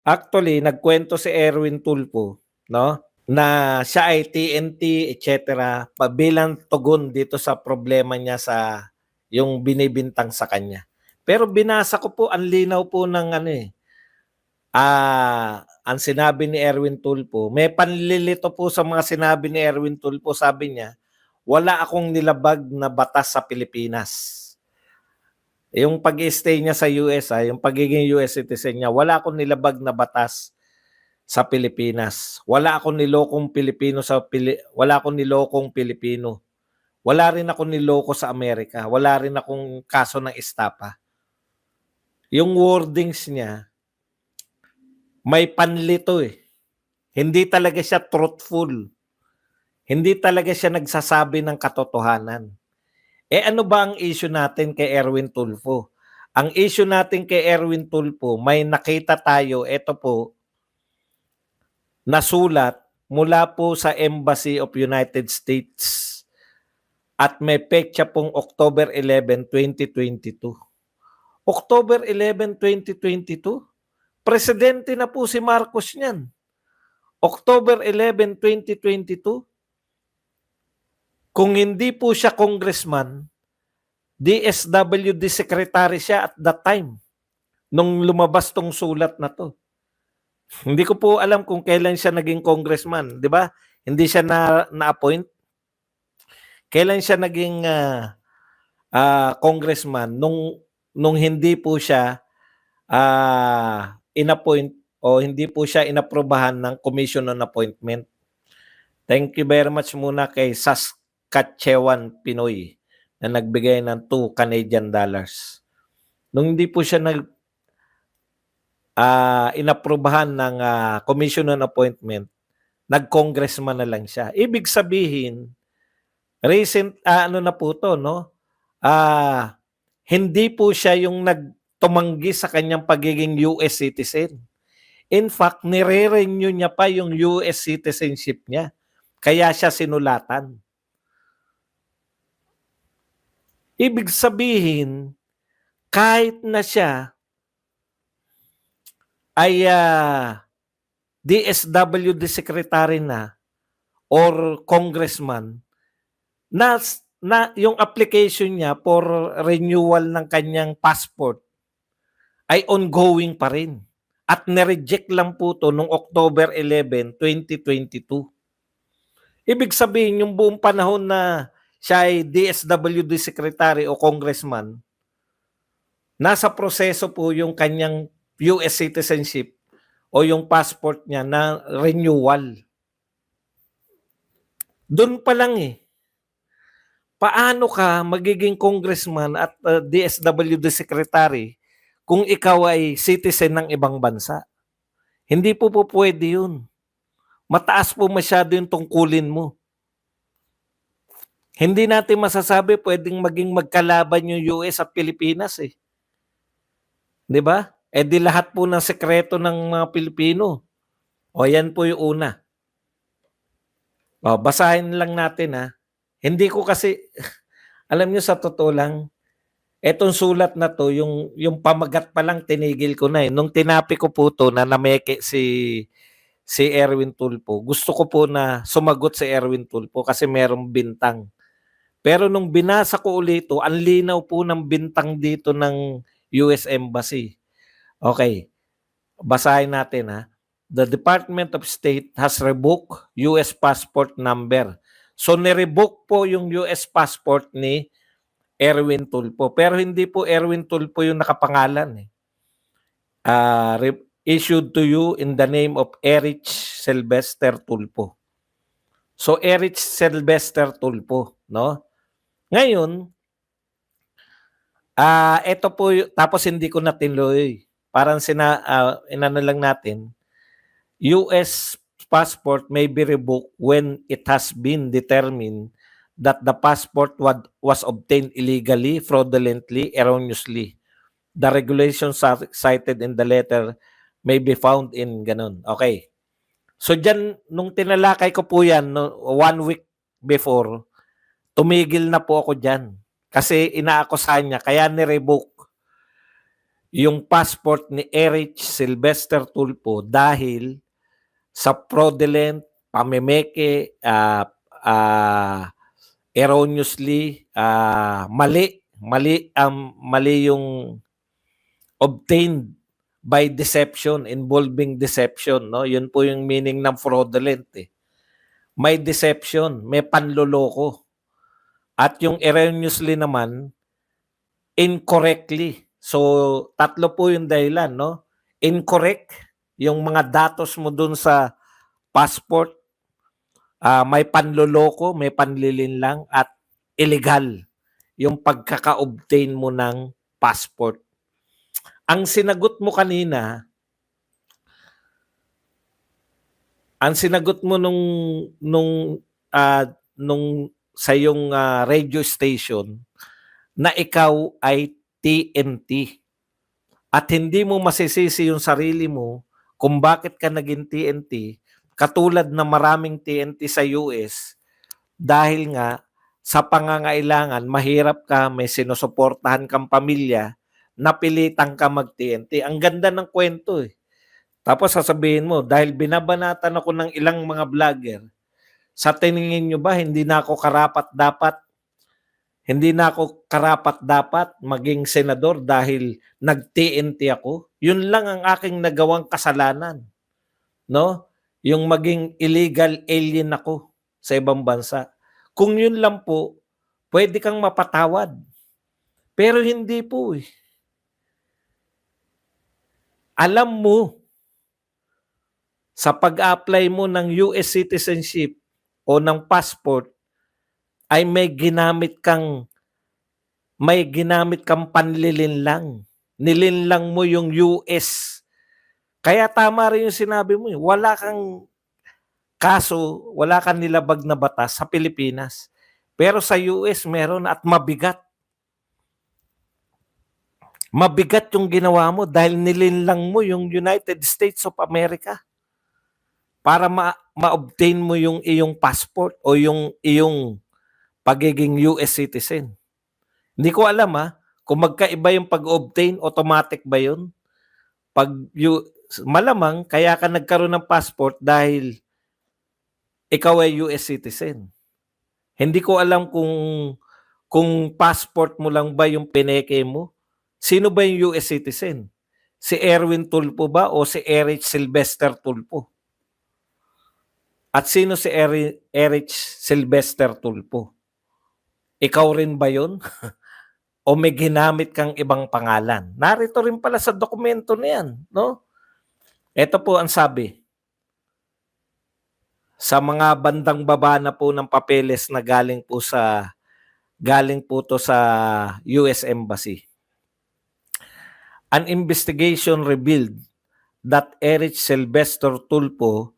Actually, nagkwento si Erwin Tulfo, no, na siya ay TNT, et cetera, bilang tugon dito sa problema niya sa yung binibintang sa kanya. Pero binasa ko po, ang linaw po ng ano eh, ang sinabi ni Erwin Tulfo, may panlilito po sa mga sinabi ni Erwin Tulfo, sabi niya, wala akong nilabag na batas sa Pilipinas. Yung pag-stay niya sa US, yung pagiging US citizen niya, wala akong nilabag na batas sa Pilipinas. Wala akong nilokong Pilipino wala akong nilokong Pilipino. Wala rin akong niloko sa Amerika. Wala rin akong kaso ng estapa. Yung wordings niya, may panlito eh. Hindi talaga siya truthful. Hindi talaga siya nagsasabi ng katotohanan. Eh ano ba ang issue natin kay Erwin Tulfo? Ang issue natin kay Erwin Tulfo, may nakita tayo, ito po, nasulat mula po sa Embassy of United States at may petsa pong October 11, 2022. October 11, 2022? Presidente na po si Marcos niyan. October 11, 2022? Kung hindi po siya congressman, DSWD secretary siya at that time nung lumabas tong sulat na to. Hindi ko po alam kung kailan siya naging congressman, 'di ba? Hindi siya na-appoint. Kailan siya naging congressman nung hindi po siya inappoint o hindi po siya inaprobahan ng Commission on Appointment. Thank you very much muna kay Saskatchewan Pinoy na nagbigay ng 2 Canadian dollars. Nung hindi po siya inaprobahan ng Commission on Appointment, nag-congressman na lang siya. Ibig sabihin, recent, ano na po to, no? Hindi po siya yung nagtumanggi sa kanyang pagiging US citizen. In fact, nire-renew niya pa yung US citizenship niya. Kaya siya sinulatan. Ibig sabihin, kahit na siya ay DSWD secretary na or congressman, na yung application niya for renewal ng kanyang passport ay ongoing pa rin. At nireject lang po to noong October 11, 2022. Ibig sabihin, yung buong panahon na siya ay DSWD secretary o congressman, nasa proseso po yung kanyang US citizenship o yung passport niya na renewal. Doon pa lang eh. Paano ka magiging congressman at DSWD secretary kung ikaw ay citizen ng ibang bansa? Hindi po pwede yun. Mataas po masyado yung tungkulin mo. Hindi natin masasabi pwedeng maging magkalaban yung US at Pilipinas eh. 'Di ba? Eh di lahat po ng sekreto ng mga Pilipino. O yan po yung una. O, basahin lang natin ha. Hindi ko kasi, alam nyo sa totoo lang, etong sulat na to, yung pamagat pa lang tinigil ko na eh. Nung tinapi ko po to na nameke si Erwin Tulfo, gusto ko po na sumagot si Erwin Tulfo kasi merong bintang. Pero nung binasa ko ulit ito, ang linaw po ng bintang dito ng US Embassy. Okay, basahin natin ha. The Department of State has revoked US passport number. So nirevoke po yung US passport ni Erwin Tulfo. Pero hindi po Erwin Tulfo yung nakapangalan eh. Issued to you in the name of Erich Sylvester Tulfo. So Erich Sylvester Tulfo, no? Ngayon, ito po, tapos hindi ko na tinuloy. Parang inano lang natin, US passport may be revoked when it has been determined that the passport was obtained illegally, fraudulently, erroneously. The regulations cited in the letter may be found in ganun. Okay. So dyan, nung tinalakay ko po yan, 1 week before, tumigil na po ako dyan. Kasi inaakusahan niya, kaya ni-revoke. yung passport ni Erich Sylvester Tulfo dahil sa fraudulent, pamemeke, erroneously, mali yung obtained by deception, involving deception, no? Yun po yung meaning ng fraudulent eh. May deception, may panloloko. At yung erroneously naman, incorrectly. So, tatlo po yung dahilan, no? Incorrect, yung mga datos mo dun sa passport, may panloloko, may panlilinlang, at illegal yung pagkaka-obtain mo ng passport. Ang sinagot mo kanina, nung sa yung radio station na ikaw ay TNT at hindi mo masisisi yung sarili mo kung bakit ka naging TNT, katulad na maraming TNT sa US, dahil nga sa pangangailangan, mahirap ka, may sinusuportahan kang pamilya, napilitan ka mag-TNT. Ang ganda ng kwento eh. Tapos sasabihin mo, dahil binabanatan ako ng ilang mga vlogger, sa tingin nyo ba hindi na ako karapat-dapat maging senador dahil nag-TNT ako? Yun lang ang aking nagawang kasalanan, no? Yung maging illegal alien ako sa ibang bansa. Kung yun lang po, pwede kang mapatawad. Pero hindi po eh. Alam mo, sa pag-apply mo ng US citizenship o ng passport, ay may ginamit kang panlilinlang. Nilinlang mo yung US. Kaya tama rin yung sinabi mo. Wala kang kaso, wala kang nilabag na batas sa Pilipinas. Pero sa US meron at mabigat. Mabigat yung ginawa mo dahil nilinlang mo yung United States of America para ma-obtain mo yung iyong passport o yung iyong pagiging US citizen. Hindi ko alam kung magkaiba yung pag-obtain, automatic ba yun? Malamang kaya ka nagkaroon ng passport dahil ikaw ay US citizen. Hindi ko alam kung passport mo lang ba yung pineke mo. Sino ba yung US citizen? Si Erwin Tulfo ba o si Erich Sylvester Tulfo? At sino si Erich Sylvester Tulfo? Ikaw rin ba yun? O may ginamit kang ibang pangalan? Narito rin pala sa dokumento na yan, no? Ito po ang sabi. Sa mga bandang baba na po ng papeles na galing po to sa US Embassy. An investigation revealed that Erich Sylvester Tulfo,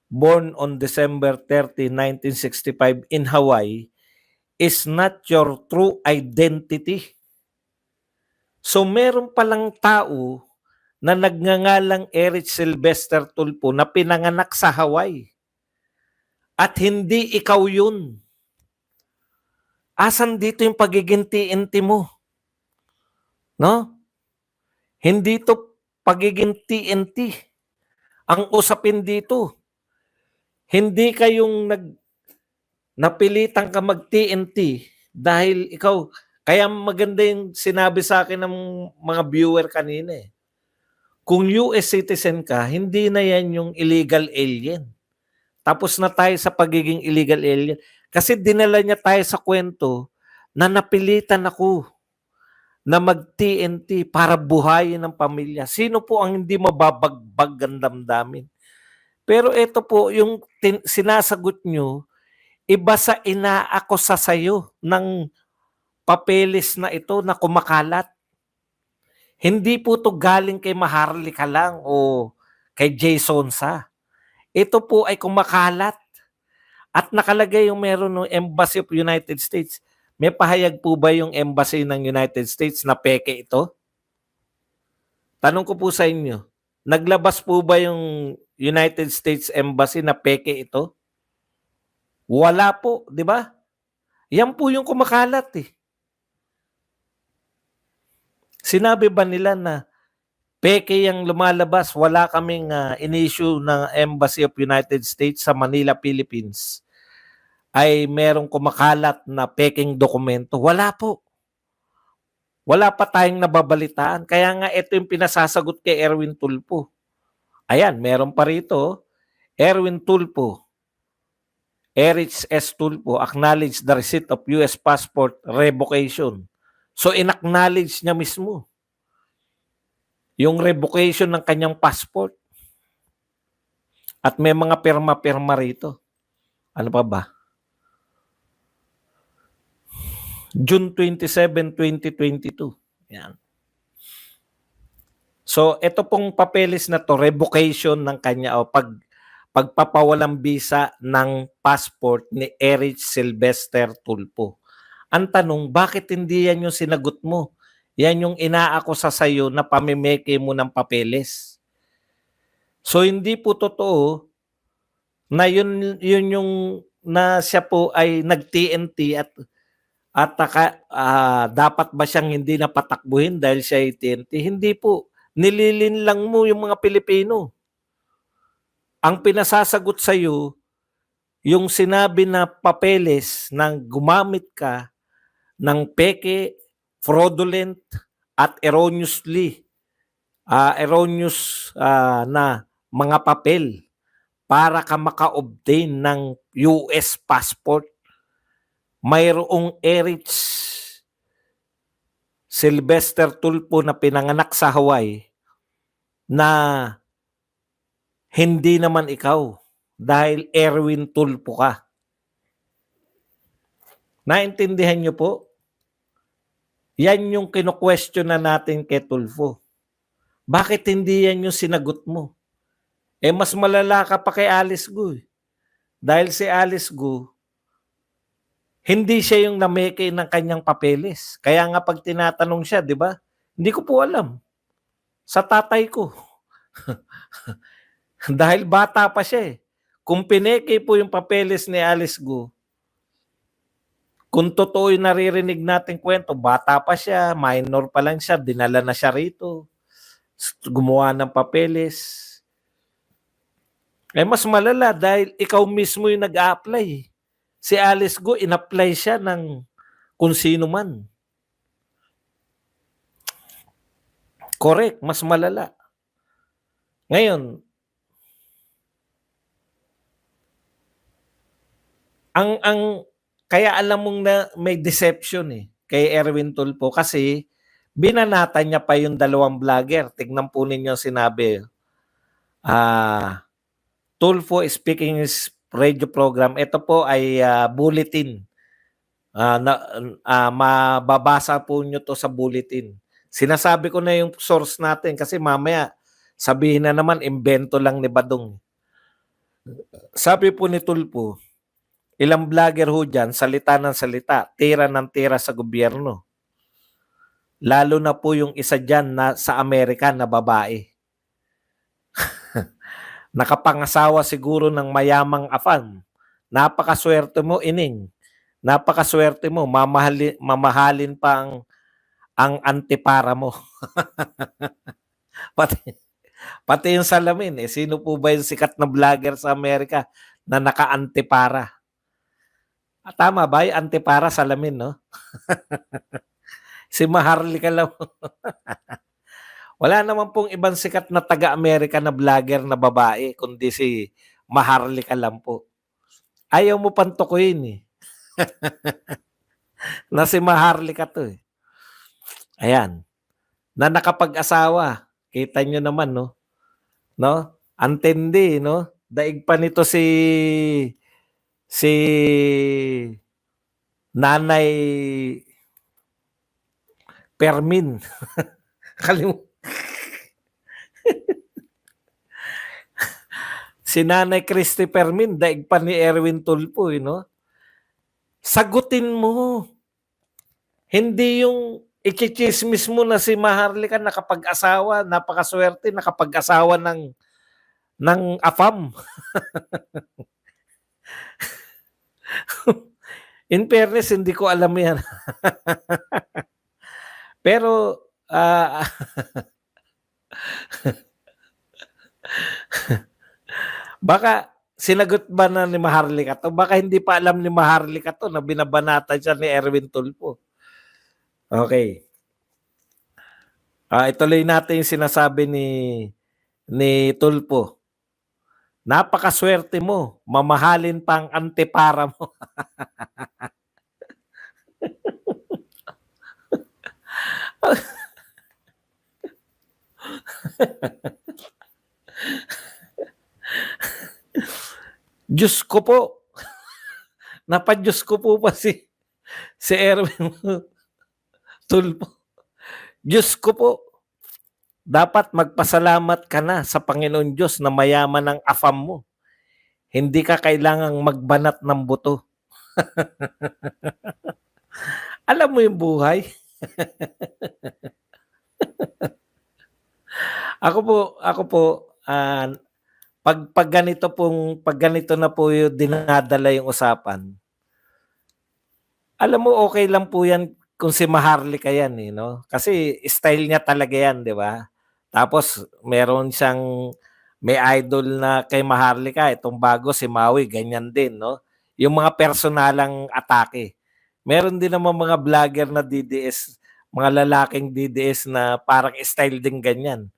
born on December 30, 1965 in Hawaii, is not your true identity. So meron palang tao na nagngangalang Erich Sylvester Tulfo na pinanganak sa Hawaii. At hindi ikaw yun. Asan dito yung pagiging TNT mo? No? Hindi to pagiging TNT. Ang usapin dito, hindi kayong napilitan ka mag-TNT dahil ikaw, kaya maganda yung sinabi sa akin ng mga viewer kanina eh. Kung US citizen ka, hindi na yan yung illegal alien. Tapos na tayo sa pagiging illegal alien. Kasi dinala niya tayo sa kwento na napilitan ako na mag-TNT para buhayin ng pamilya. Sino po ang hindi mababagbag ang damdamin? Pero ito po, yung sinasagot nyo, iba sa inaakusa sa'yo ng papeles na ito na kumakalat. Hindi po to galing kay Maharlika lang o kay Jason Sa. Ito po ay kumakalat. At nakalagay yung meron ng Embassy of United States. May pahayag po ba yung Embassy ng United States na peke ito? Tanong ko po sa inyo, naglabas po ba yung United States Embassy na peke ito? Wala po, di ba? Yan po yung kumakalat eh. Sinabi ba nila na Peke yang lumalabas, wala kaming in-issue ng Embassy of United States sa Manila, Philippines ay merong kumakalat na peking dokumento. Wala po. Wala pa tayong nababalitaan. Kaya nga ito yung pinasasagot kay Erwin Tulfo. Ayan, meron pa rito. Erwin Tulfo, Erich S. Tulfo acknowledged the receipt of US passport revocation. So in-acknowledge niya mismo yung revocation ng kanyang passport. At may mga pirma-pirma rito. Ano pa ba? June 27, 2022. Yan. So, ito pong papeles na to, revocation ng kanya o pagpapawalang bisa ng passport ni Erich Sylvester Tulfo. Ang tanong, bakit hindi yan yung sinagot mo? Yan yung inaakusa sa'yo na pamimeke mo ng papeles. So, hindi po totoo na yun yung na siya po ay nag-TNT at dapat ba siyang hindi napatakbuhin dahil siya ay TNT? Hindi po. Nililin lang mo yung mga Pilipino. Ang pinasasagot sa iyo, yung sinabi na papeles nang gumamit ka ng peke, fraudulent at erroneous na mga papel para ka maka-obtain ng US passport. Mayroong Erich Sylvester Tulfo na pinanganak sa Hawaii na hindi naman ikaw dahil Erwin Tulfo ka. Naintindihan niyo po? Yan yung kino-question na natin kay Tulfo. Bakit hindi yan yung sinagot mo? Mas malala ka pa kay Alice Gu. Dahil si Alice Gu, hindi siya yung nameke ng kanyang papeles. Kaya nga pag tinatanong siya, di ba? Hindi ko po alam. Sa tatay ko. Dahil bata pa siya eh. Kung pineke po yung papeles ni Alice Gu, kung totoo yung naririnig natin kwento, bata pa siya, minor pa lang siya, dinala na siya rito, gumawa ng papeles. Mas malala dahil ikaw mismo yung nag-a-apply. Si Alice Gu, in-apply siya ng kung sino man. Correct, mas malala. Ngayon, kaya alam mong na may deception kay Erwin Tulfo kasi binanata niya pa yung dalawang vlogger. Tignan po ninyo sinabi. Tulfo is speaking his radio program. Ito po ay bulletin. Mababasa po nyo to sa bulletin. Sinasabi ko na yung source natin kasi mamaya sabihin na naman imbento lang ni Badong. Sabi po ni Tulfo, ilang vlogger ho dyan, salita ng salita, tira ng tira sa gobyerno. Lalo na po yung isa dyan na sa Amerika na babae. Nakapangasawa siguro ng mayamang afam. Napakaswerte mo, ining. Napakaswerte mo, mamahalin pa ang antipara mo. pati yung salamin. Sino po ba yung sikat na vlogger sa Amerika na naka-antipara? Tama ba yung antipara salamin, no? Si Maharlika lang. Wala naman pong ibang sikat na taga-Amerika na vlogger na babae, kundi si Maharlika lang po. Ayaw mo pantukuyin na si Maharlika to Ayan. Na nakapag-asawa. Kita nyo naman, no? Antindi, no? Daig pa nito si Nanay Permin. Si Nanay Christy Permin, daig pa ni Erwin Tulfo, no? Sagutin mo. Hindi yung ikichismis mo na si Maharlika nakapag-asawa, napakaswerte, nakapag-asawa ng afam. In fairness, hindi ko alam yan. Pero, Baka sinagot ba na ni Maharlika 'to? Baka hindi pa alam ni Maharlika 'to na binabanatan siya ni Erwin Tulfo. Okay. Ituloy natin yung sinasabi ni Tulfo. Napakaswerte mo, mamahalin pa ang antepara mo. Diyos ko po. Napa-Diyos ko po pa si Erwin Tulfo. Diyos ko po. Dapat magpasalamat ka na sa Panginoon Diyos na mayaman ang afam mo. Hindi ka kailangang magbanat ng buto. Alam mo yung buhay? ako po, pag ganito na po yung dinadala yung usapan, alam mo okay lang po yan kung si Maharlika yan eh, no? Kasi style niya talaga yan, di ba? Tapos meron siyang may idol na kay Maharlika, itong bago si Maui, ganyan din, no? Yung mga personalang atake. Meron din naman mga vlogger na DDS, mga lalaking DDS na parang style din ganyan.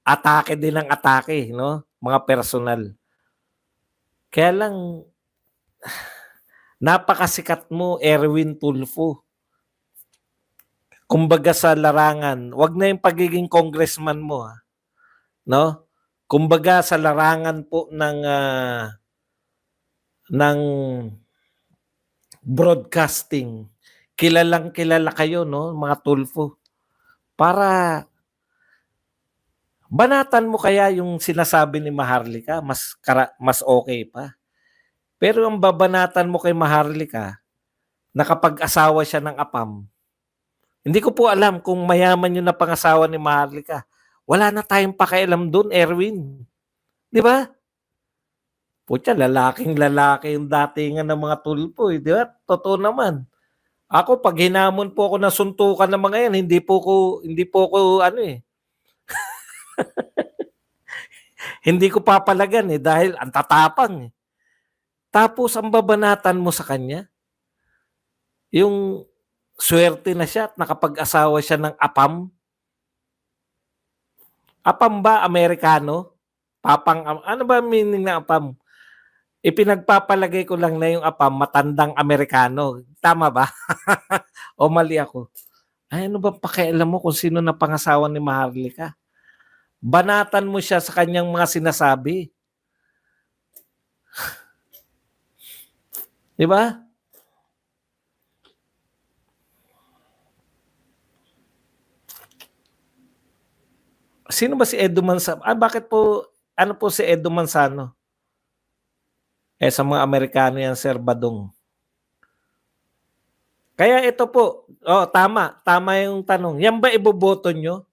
Atake din ang atake, no? Mga personal. Kaya lang, napakasikat mo, Erwin Tulfo. Kumbaga sa larangan, wag na yung pagiging congressman mo, ha? No? Kumbaga sa larangan po ng broadcasting, kilalang kilala kayo, no, mga Tulfo. Para banatan mo kaya yung sinasabi ni Maharlika, mas okay pa. Pero ang babanatan mo kay Maharlika, nakapag-asawa siya ng apam. Hindi ko po alam kung mayaman yung napangasawa ni Maharlika. Wala na tayong pakialam doon, Erwin. Di ba? Putya, lalaking-lalaki yung datingan ng mga Tulfo, eh, di ba? Totoo naman. Ako, pag hinamon po ako ng suntukan ng mga yan, hindi po ko ano eh. Hindi ko papalagan eh, dahil ang tatapang eh. Tapos, ang babanatan mo sa kanya, yung swerte na siya at nakapag-asawa siya ng apam. Apam ba, Amerikano? Ano ba meaning ng apam? Ipinagpapalagay ko lang na yung apam, matandang Amerikano. Tama ba? O mali ako? Ay, ano ba pakialam mo kung sino na pangasawa ni Maharlika? Banatan mo siya sa kanyang mga sinasabi. Di ba? Sino ba si Edo Manzano? Bakit po, ano po si Edo Manzano? Sa mga Amerikano yan, Sir Badong. Kaya ito po, tama yung tanong. Yan ba iboboto nyo?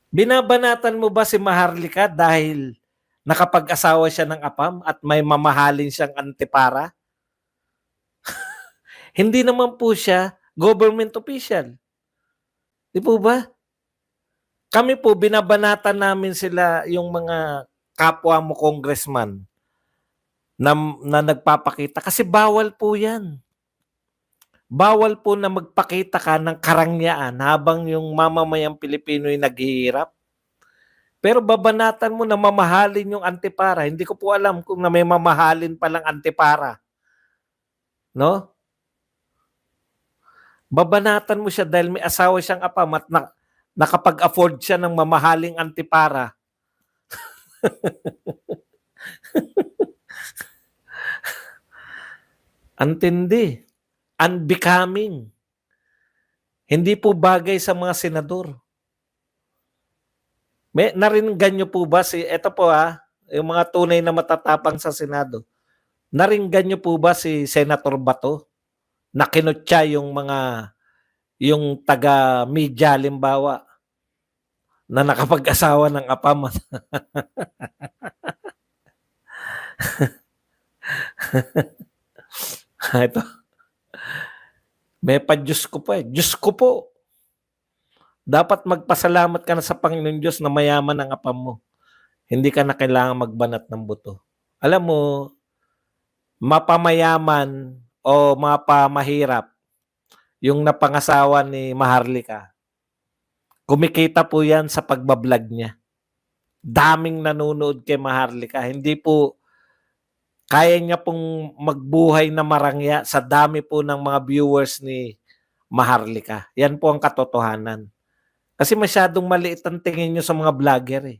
Binabanatan mo ba si Maharlika dahil nakapag-asawa siya ng apam at may mamahalin siyang antipara? Hindi naman po siya government official. Di po ba? Kami po, binabanatan namin sila yung mga kapwa mo congressman na nagpapakita kasi bawal po yan. Bawal po na magpakita ka ng karangyaan habang yung mamamayang Pilipino ay naghihirap. Pero babanatan mo na mamahalin yung antipara. Hindi ko po alam kung na may mamahalin palang antipara. No? Babanatan mo siya dahil may asawa siyang apam at nakapag-afford siya ng mamahaling antipara. Antindi. Unbecoming. Hindi po bagay sa mga senador. Naringgan niyo po ba eto po yung mga tunay na matatapang sa Senado. Naringgan niyo po ba si Senator Bato na kinutya yung taga-media limbawa na nakapag-asawa ng apam? Ito. May pa-Diyos ko pa, eh. Diyos ko po. Dapat magpasalamat ka na sa Panginoon Diyos na mayaman ang apam mo. Hindi ka na kailangang magbanat ng buto. Alam mo, mapamayaman o mapamahirap yung napangasawa ni Maharlika. Kumikita po yan sa pagbablog niya. Daming nanonood kay Maharlika. Hindi po kaya niya pong magbuhay na marangya sa dami po ng mga viewers ni Maharlika. Yan po ang katotohanan. Kasi masyadong maliit ang tingin nyo sa mga vlogger eh.